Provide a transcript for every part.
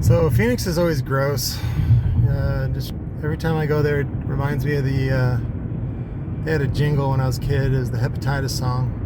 So Phoenix is always gross. Just every time I go there, it reminds me of they had a jingle when I was a kid. It was the Hepatitis Song.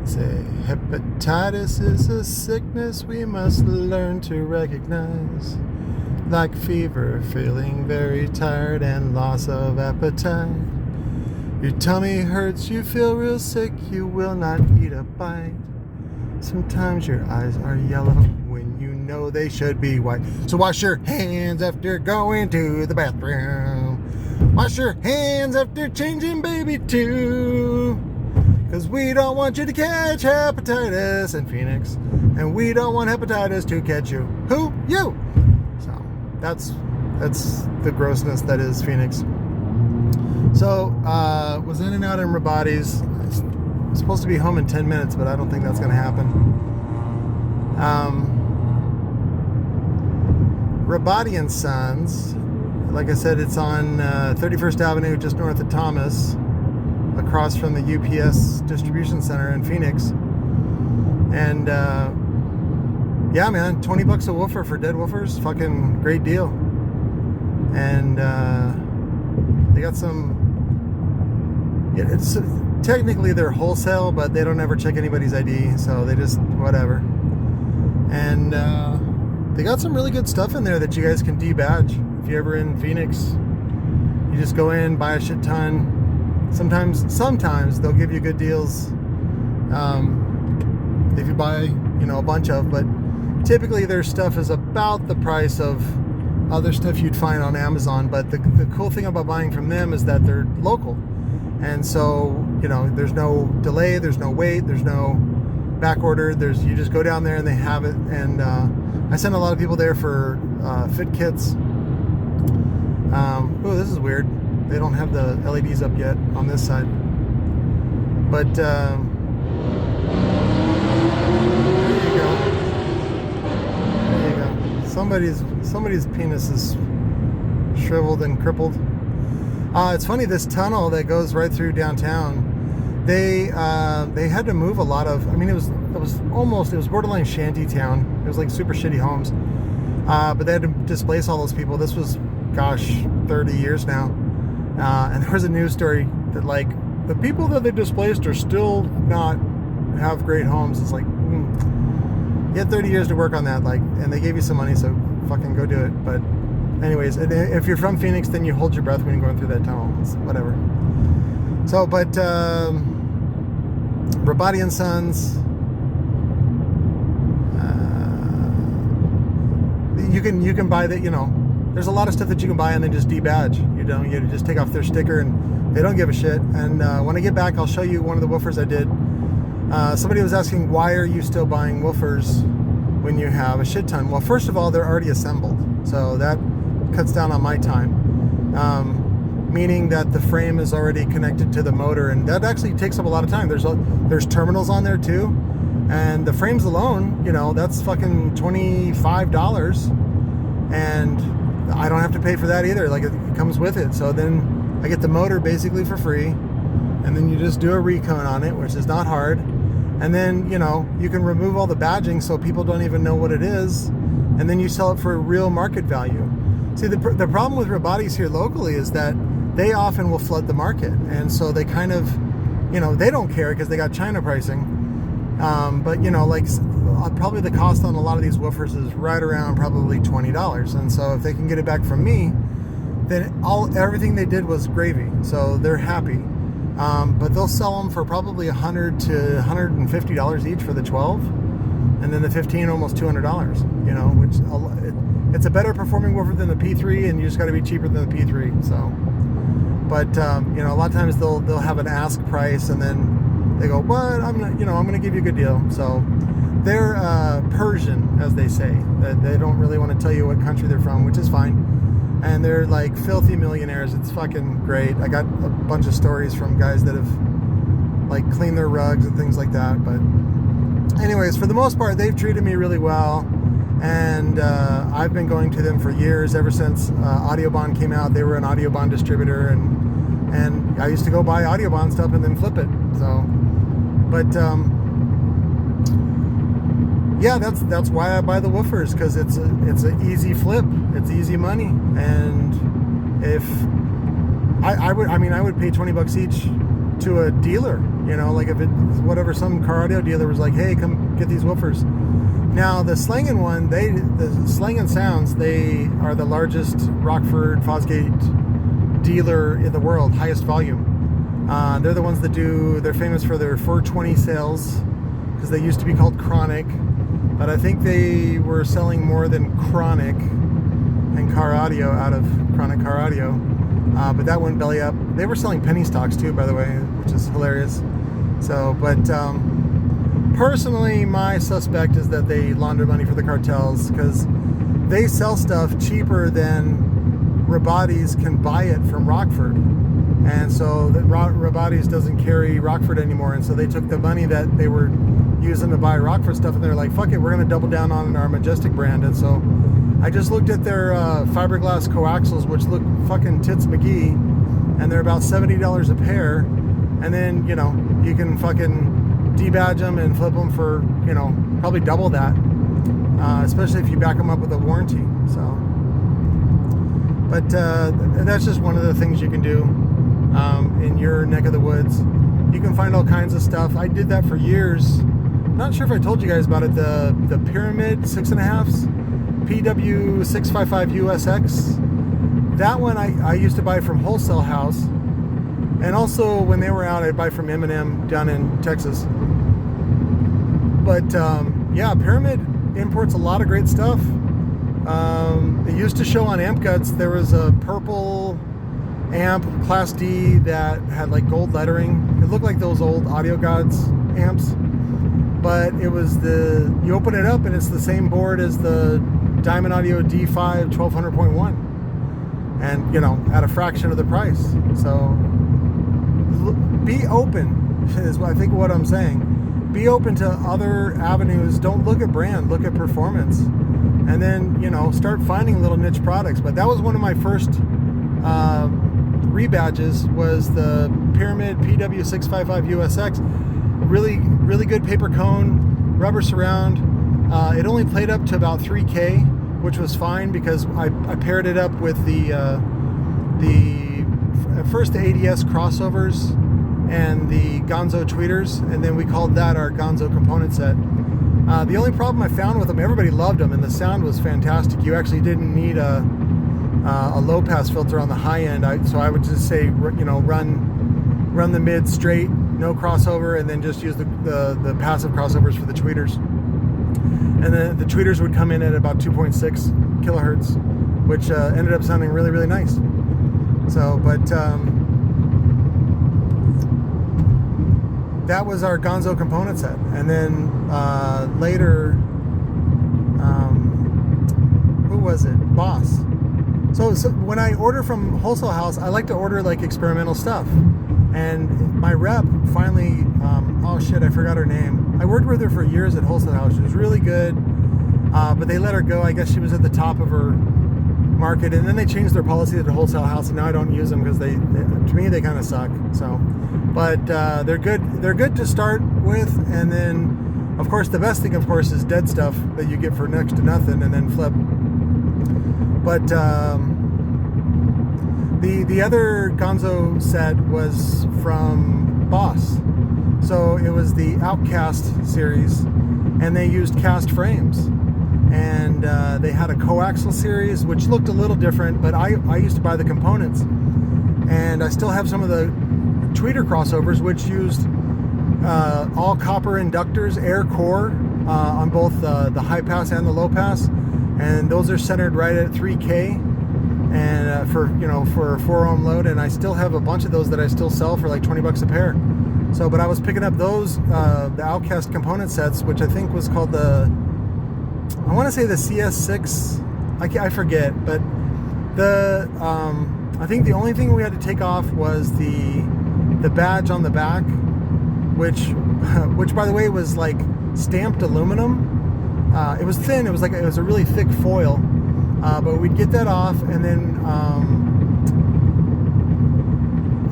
Say, hepatitis is a sickness we must learn to recognize. Like fever, feeling very tired and loss of appetite. Your tummy hurts, you feel real sick, you will not eat a bite. Sometimes your eyes are yellow when you know they should be white. So wash your hands after going to the bathroom. Wash your hands after changing baby too. Cause we don't want you to catch hepatitis in Phoenix. And we don't want hepatitis to catch you. Who? You! So that's the grossness that is Phoenix. So was in and out in Rabadi's. I'm supposed to be home in 10 minutes, but I don't think that's going to happen. Rabadi and Sons, like I said, it's on 31st Avenue, just north of Thomas, across from the UPS distribution center in Phoenix. And yeah, man, $20 a woofer for dead woofers, fucking great deal. And they got some. Yeah, it's technically they're wholesale, but they don't ever check anybody's ID, so they just whatever. And they got some really good stuff in there that you guys can debadge. If you're ever in Phoenix, you just go in, buy a shit ton. Sometimes they'll give you good deals if you buy, a bunch of. But typically their stuff is about the price of other stuff you'd find on Amazon. But the cool thing about buying from them is that they're local. And so, there's no delay, there's no wait, there's no back order. You just go down there and they have it. And I send a lot of people there for fit kits. Oh, this is weird. They don't have the LEDs up yet on this side. But there you go. There you go. Somebody's penis is shriveled and crippled. It's funny, this tunnel that goes right through downtown, they had to move a lot of, it was borderline shanty town. It was like super shitty homes. But they had to displace all those people. This was, 30 years now. And there was a news story that the people that they displaced are still not have great homes. It's like, you had 30 years to work on that, and they gave you some money, so fucking go do it. But anyways, if you're from Phoenix, then you hold your breath when you're going through that tunnel. It's whatever. So, but Rabadi and Sons, you can buy that. There's a lot of stuff that you can buy and then just debadge. You just take off their sticker and they don't give a shit. And when I get back, I'll show you one of the woofers I did. Somebody was asking, why are you still buying woofers when you have a shit ton? Well, first of all, they're already assembled, so that cuts down on my time. Meaning that the frame is already connected to the motor, and that actually takes up a lot of time. There's terminals on there too, and the frames alone, that's fucking $25, and I don't have to pay for that either. It comes with it. So then I get the motor basically for free, and then you just do a recon on it, which is not hard. And then, you can remove all the badging so people don't even know what it is, and then you sell it for real market value. See, the problem with Rabadi's here locally is that they often will flood the market, and so they kind of, they don't care because they got China pricing. But probably the cost on a lot of these woofers is right around probably $20, and so if they can get it back from me, then everything they did was gravy. So they're happy. But they'll sell them for probably $100 to $150 each for the 12, and then the 15 almost $200. Which it's a better performing woofer than the P3, and you just got to be cheaper than the P3. So, but a lot of times they'll have an ask price, and then they go, "What? I'm going to give you a good deal." So they're Persian, as they say. They don't really want to tell you what country they're from, which is fine. And they're like filthy millionaires. It's fucking great. I got a bunch of stories from guys that have cleaned their rugs and things like that. But anyways, for the most part, they've treated me really well. And I've been going to them for years, ever since Audiobond came out. They were an Audiobond distributor, and I used to go buy Audiobond stuff and then flip it. So, but yeah, that's why I buy the woofers, because it's an easy flip, it's easy money, and if I would pay $20 each to a dealer, like if it's whatever, some car audio dealer was like, hey, come get these woofers. Now the Slang & One, the Slang & Sounds, they are the largest Rockford Fosgate dealer in the world, highest volume. They're the ones that they're famous for their 420 sales, because they used to be called Chronic, but I think they were selling more than Chronic and Car Audio out of Chronic Car Audio. But that went belly up. They were selling penny stocks too, by the way, which is hilarious. So, but personally, my suspect is that they launder money for the cartels, because they sell stuff cheaper than Rabadi's can buy it from Rockford. And so Rabadi's doesn't carry Rockford anymore, and so they took the money that they were using to buy Rockford stuff, and they're like, fuck it, we're going to double down on our Majestic brand. And so I just looked at their fiberglass coaxials, which look fucking tits McGee, and they're about $70 a pair. And then, you can fucking debadge them and flip them for, probably double that, especially if you back them up with a warranty. So, but that's just one of the things you can do in your neck of the woods. You can find all kinds of stuff. I did that for years. Not sure if I told you guys about it. The Pyramid 6.5s, PW 655 USX. That one I used to buy from Wholesale House, and also when they were out, I'd buy from Eminem down in Texas. But yeah, Pyramid imports a lot of great stuff. It used to show on Amp Guts. There was a purple amp, Class D, that had like gold lettering. It looked like those old Audio Gods amps, but it was you open it up and it's the same board as the Diamond Audio D5 1200.1, and at a fraction of the price. So be open is I think what I'm saying. Be open to other avenues. Don't look at brand, look at performance, and then start finding little niche products. But that was one of my first rebadges, was the Pyramid PW655 USX. Really good paper cone, rubber surround. It only played up to about 3K, which was fine, because I paired it up with first the ADS crossovers and the Gonzo tweeters, and then we called that our Gonzo component set. The only problem I found with them, everybody loved them and the sound was fantastic. You actually didn't need a low pass filter on the high end. So I would just say, run the mid straight, no crossover, and then just use the passive crossovers for the tweeters. And then the tweeters would come in at about 2.6 kilohertz, which ended up sounding really, really nice. So, but that was our Gonzo component set. And then later, who was it? Boss. So when I order from Wholesale House, I like to order like experimental stuff. And my rep finally, oh shit, I forgot her name. I worked with her for years at Wholesale House. She was really good, but they let her go. I guess she was at the top of her market, and then they changed their policy at the Wholesale House, and now I don't use them because to me, they kind of suck. So, but they're good. They're good to start with, and then, of course, the best thing, of course, is dead stuff that you get for next to nothing, and then flip. But the other Gonzo set was from Boss. So it was the Outcast series, and they used cast frames. And they had a coaxial series, which looked a little different, but I used to buy the components. And I still have some of the tweeter crossovers, which used all copper inductors, air core, on both the high pass and the low pass. And those are centered right at 3K, and for a 4 ohm load. And I still have a bunch of those that I still sell for like $20 a pair. So, but I was picking up those, the Outcast component sets, which I think was called I want to say the CS6. I forget, but I think the only thing we had to take off was the badge on the back, which by the way was like stamped aluminum. It was thin. It was a really thick foil, but we'd get that off, and then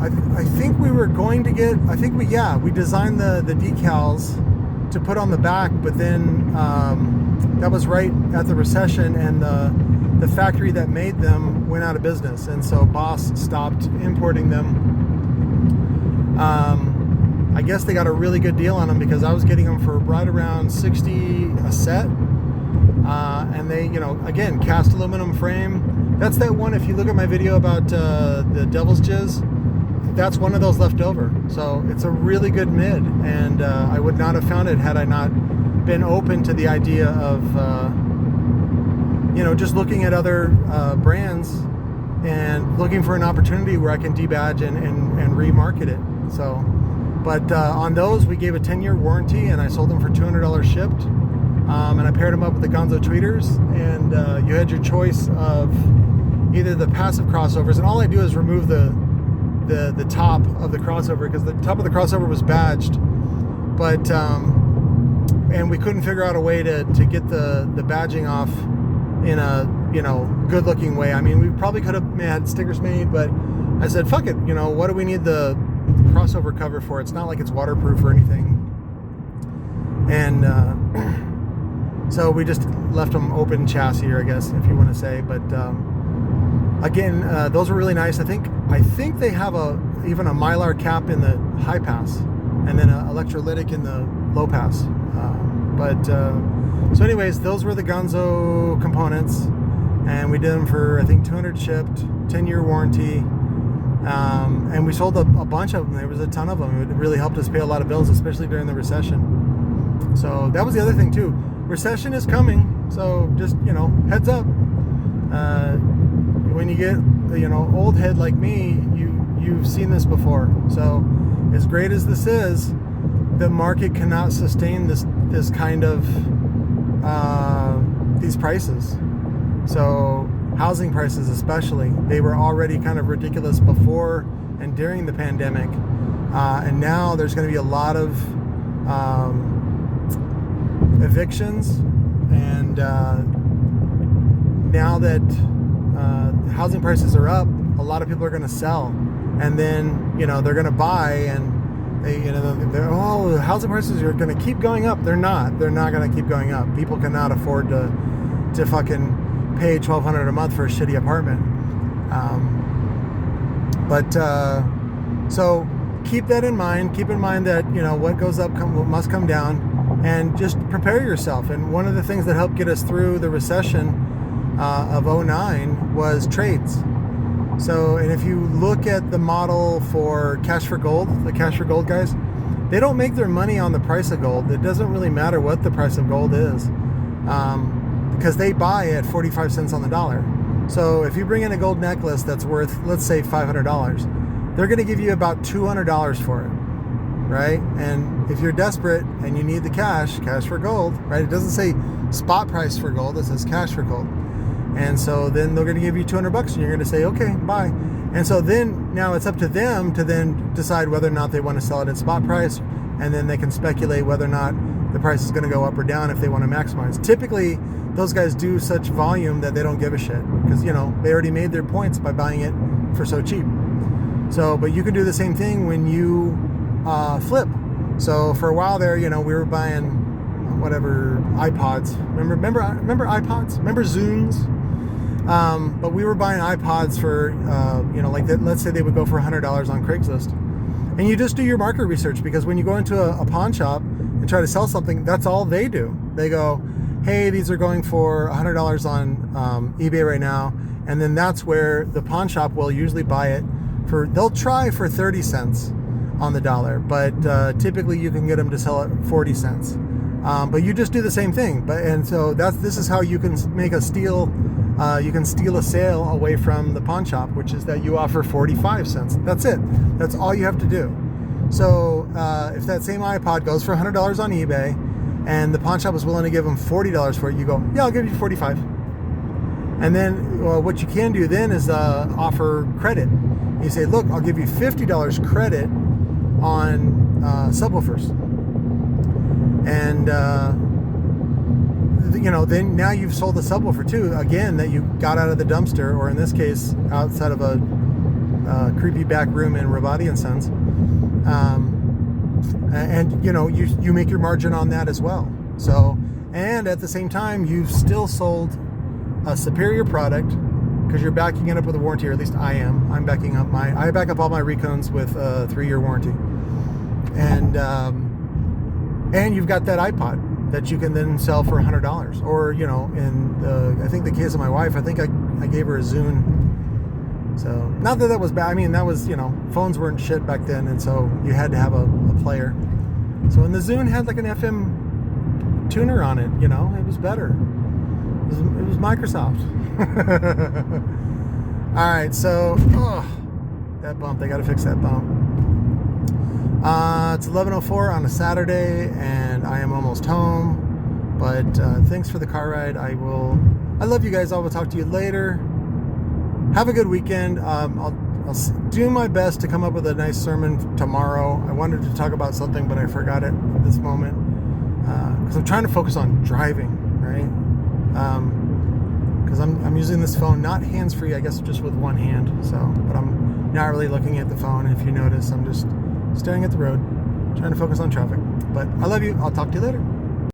I think we were going to get. We designed the decals to put on the back, but then that was right at the recession, and the factory that made them went out of business, and so Boss stopped importing them. I guess they got a really good deal on them because I was getting them for right around $60 a set. And they, again, cast aluminum frame. That's that one, if you look at my video about the Devil's Jizz, that's one of those left over. So it's a really good mid, and I would not have found it had I not been open to the idea of, just looking at other brands and looking for an opportunity where I can debadge and remarket it. So, but on those, we gave a 10-year warranty, and I sold them for $200 shipped. And I paired them up with the Gonzo tweeters, and you had your choice of either the passive crossovers, and all I do is remove the top of the crossover because the top of the crossover was badged, but and we couldn't figure out a way to get the badging off in a good looking way. I mean, we probably could have had stickers made, but I said, fuck it, what do we need the crossover cover for? It's not like it's waterproof or anything. And so we just left them open chassis, I guess, if you want to say. But again, those were really nice. I think they have even a Mylar cap in the high pass, and then an electrolytic in the low pass. So anyways, those were the Gonzo components, and we did them for, I think, 200 shipped, 10-year warranty. And we sold a bunch of them. There was a ton of them. It really helped us pay a lot of bills, especially during the recession. So that was the other thing too. Recession is coming, so just heads up. When you get old head like me, you've seen this before. So as great as this is, the market cannot sustain this kind of these prices. So housing prices especially, they were already kind of ridiculous before and during the pandemic, and now there's going to be a lot of evictions, and now that housing prices are up, a lot of people are going to sell, and then they're going to buy, and housing prices are going to keep going up. They're not going to keep going up. People cannot afford to fucking pay $1,200 a month for a shitty apartment. So keep that in mind. Keep in mind that what goes up must come down. And just prepare yourself. And one of the things that helped get us through the recession of 2009 was trades. So, and if you look at the model for Cash for Gold, the Cash for Gold guys, they don't make their money on the price of gold. It doesn't really matter what the price of gold is, because they buy at 45 cents on the dollar. So if you bring in a gold necklace that's worth, let's say, $500, they're going to give you about $200 for it. Right? And if you're desperate and you need the cash for gold, right? It doesn't say spot price for gold, it says cash for gold. And so then they're going to give you $200 and you're going to say, okay, bye. And so then now it's up to them to then decide whether or not they want to sell it at spot price, and then they can speculate whether or not the price is going to go up or down if they want to maximize. Typically, those guys do such volume that they don't give a shit because, they already made their points by buying it for so cheap. So, but you can do the same thing when you flip. So for a while there, we were buying whatever iPods. Remember iPods? Remember Zunes? But we were buying iPods for let's say they would go for $100 on Craigslist. And you just do your market research, because when you go into a pawn shop and try to sell something, that's all they do. They go, hey, these are going for $100 on eBay right now, and then that's where the pawn shop will usually buy it they'll try for 30 cents on the dollar, but typically you can get them to sell it 40 cents. But you just do the same thing. So this is how you can make a steal. You can steal a sale away from the pawn shop, which is that you offer 45 cents. That's it. That's all you have to do. So if that same iPod goes for $100 on eBay, and the pawn shop is willing to give them $40 for it, you go, yeah, I'll give you 45. And then what you can do then is offer credit. You say, look, I'll give you $50 credit on subwoofers, and then now you've sold a subwoofer too, again, that you got out of the dumpster, or in this case outside of a creepy back room in Rabadi and Sons, and you know, you make your margin on that as well. So, and at the same time, you've still sold a superior product because you're backing it up with a warranty, or at least I am. I back up all my Recones with a 3-year warranty, and you've got that iPod that you can then sell for $100, or you know, I think the case of my wife, I think I gave her a Zune. So not that was bad. I mean, that was, you know, phones weren't shit back then, and so you had to have a player. So, and the Zune had like an FM tuner on it. You know, it was better. It was Microsoft. All right, so that bump, they got to fix that bump. It's 11:04 on a Saturday, and I am almost home. But thanks for the car ride. I love you guys. I will talk to you later. Have a good weekend. I'll do my best to come up with a nice sermon tomorrow. I wanted to talk about something, but I forgot it at this moment because I'm trying to focus on driving, right? Because I'm using this phone not hands-free, I guess just with one hand. So, but I'm not really looking at the phone. If you notice, I'm just staring at the road, trying to focus on traffic. But I love you. I'll talk to you later.